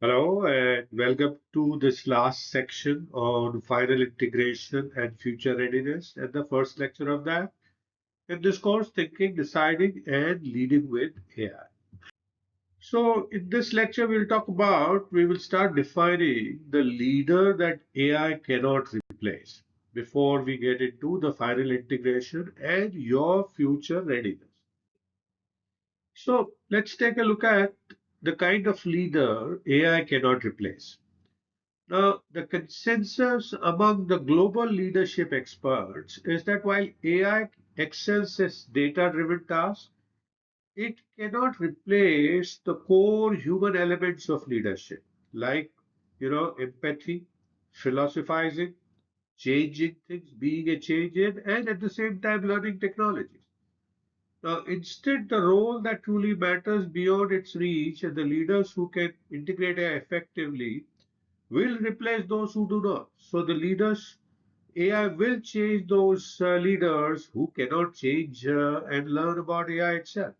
Hello and welcome to this last section on final integration and future readiness and the first lecture of that. In this course, thinking, deciding, and leading with AI. So, in this lecture, we will start defining the leader that AI cannot replace before we get into the final integration and your future readiness. So, let's take a look at the kind of leader AI cannot replace. Now, the consensus among the global leadership experts is that while AI excels at data-driven tasks, it cannot replace the core human elements of leadership, like, empathy, philosophizing, changing things, being a change agent, and at the same time learning technologies. Now, instead, the role that truly matters beyond its reach and the leaders who can integrate AI effectively will replace those who do not. So the leaders, AI will change those leaders who cannot change and learn about AI itself.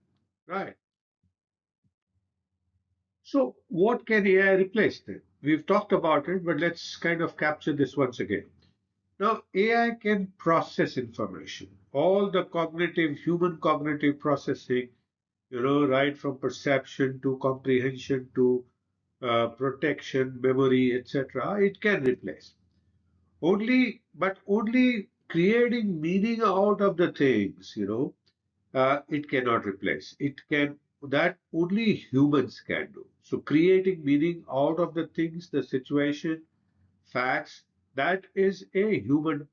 Right. So what can AI replace then? We've talked about it, but let's kind of capture this once again. Now, AI can process information, all the human cognitive processing, right from perception to comprehension to protection, memory, etc. It can replace. Only creating meaning out of the things, it cannot replace. It can, that only humans can do. So creating meaning out of the things, the situation, facts, that is a human,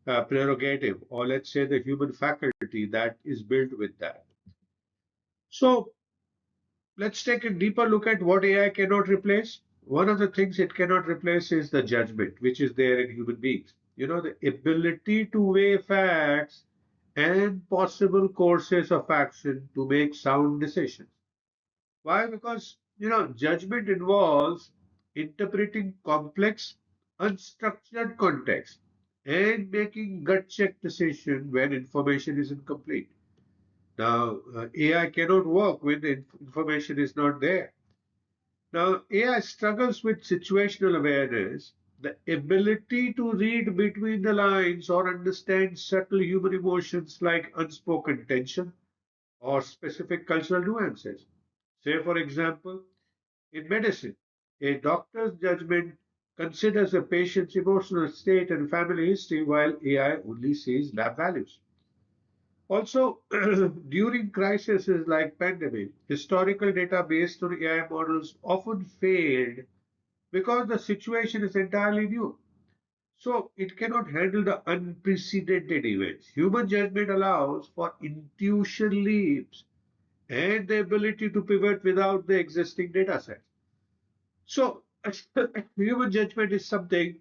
prerogative, or let's say the human faculty that is built with that. So let's take a deeper look at what AI cannot replace. One of the things it cannot replace is the judgment, which is there in human beings. The ability to weigh facts and possible courses of action to make sound decisions. Why? Because, judgment involves interpreting complex, unstructured context and making gut check decision when information is incomplete. Now, AI cannot work when the information is not there. Now, AI struggles with situational awareness, the ability to read between the lines or understand subtle human emotions like unspoken tension or specific cultural nuances. Say, for example, in medicine, a doctor's judgment considers a patient's emotional state and family history, while AI only sees lab values. Also, during crises like pandemic, historical data based on AI models often failed because the situation is entirely new. So it cannot handle the unprecedented events. Human judgment allows for intuition leaps and the ability to pivot without the existing data set. So human judgment is something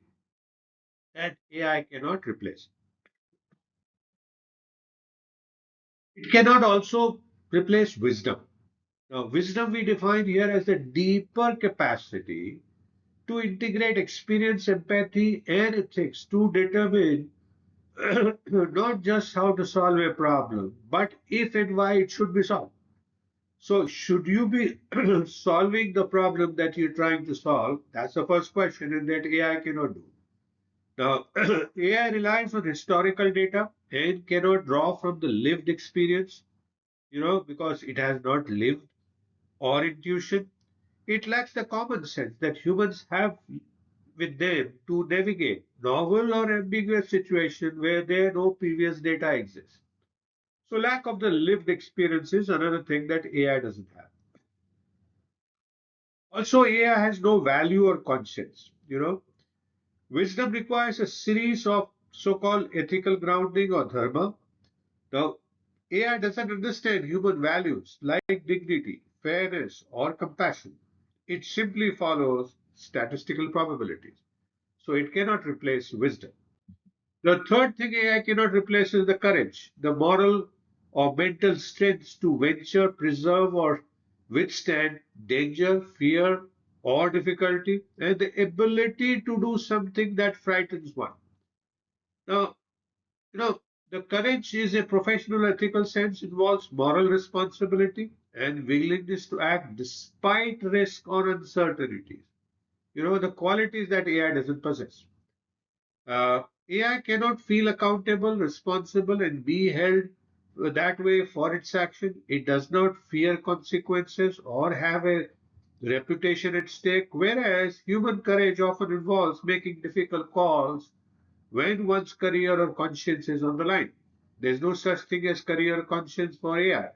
that AI cannot replace. It cannot also replace wisdom. Now, wisdom we define here as the deeper capacity to integrate experience, empathy, and ethics to determine not just how to solve a problem, but if and why it should be solved. So, should you be solving the problem that you're trying to solve? That's the first question, and that AI cannot do. Now, AI relies on historical data and cannot draw from the lived experience, because it has not lived or intuition. It lacks the common sense that humans have with them to navigate novel or ambiguous situations where there no previous data exists. So lack of the lived experience is another thing that AI doesn't have. Also, AI has no value or conscience. Wisdom requires a series of so-called ethical grounding or dharma. Now, AI doesn't understand human values like dignity, fairness, or compassion. It simply follows statistical probabilities. So it cannot replace wisdom. The third thing AI cannot replace is the courage, the moral or mental strength to venture, preserve, or withstand danger, fear, or difficulty, and the ability to do something that frightens one. Now, the courage is a professional ethical sense, involves moral responsibility and willingness to act despite risk or uncertainties. The qualities that AI doesn't possess. AI cannot feel accountable, responsible, and be held that way for its action. It does not fear consequences or have a reputation at stake, whereas human courage often involves making difficult calls when one's career or conscience is on the line. There's no such thing as career conscience for AI.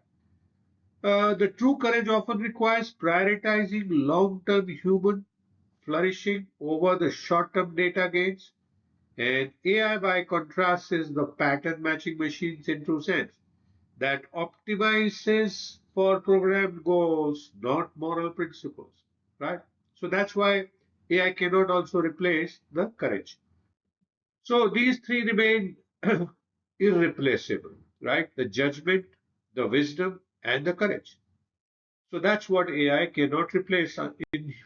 The true courage often requires prioritizing long term human flourishing over the short term data gains. And AI, by contrast, is the pattern matching machines in true sense that optimizes for programmed goals, not moral principles. Right? So that's why AI cannot also replace the courage. So these three remain irreplaceable, right? The judgment, the wisdom, and the courage. So that's what AI cannot replace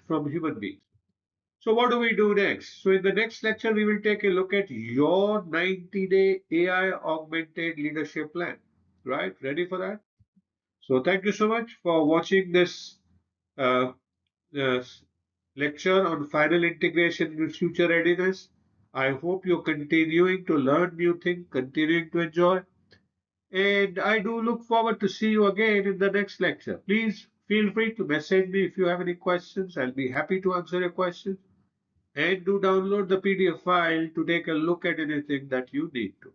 from human beings. So what do we do next? So in the next lecture, we will take a look at your 90-day AI augmented leadership plan. Right? Ready for that? So thank you so much for watching this uh, uh, lecture on final integration with future readiness. I hope you're continuing to learn new things, continuing to enjoy. And I do look forward to see you again in the next lecture. Please feel free to message me if you have any questions. I'll be happy to answer your questions. And do download the PDF file to take a look at anything that you need to.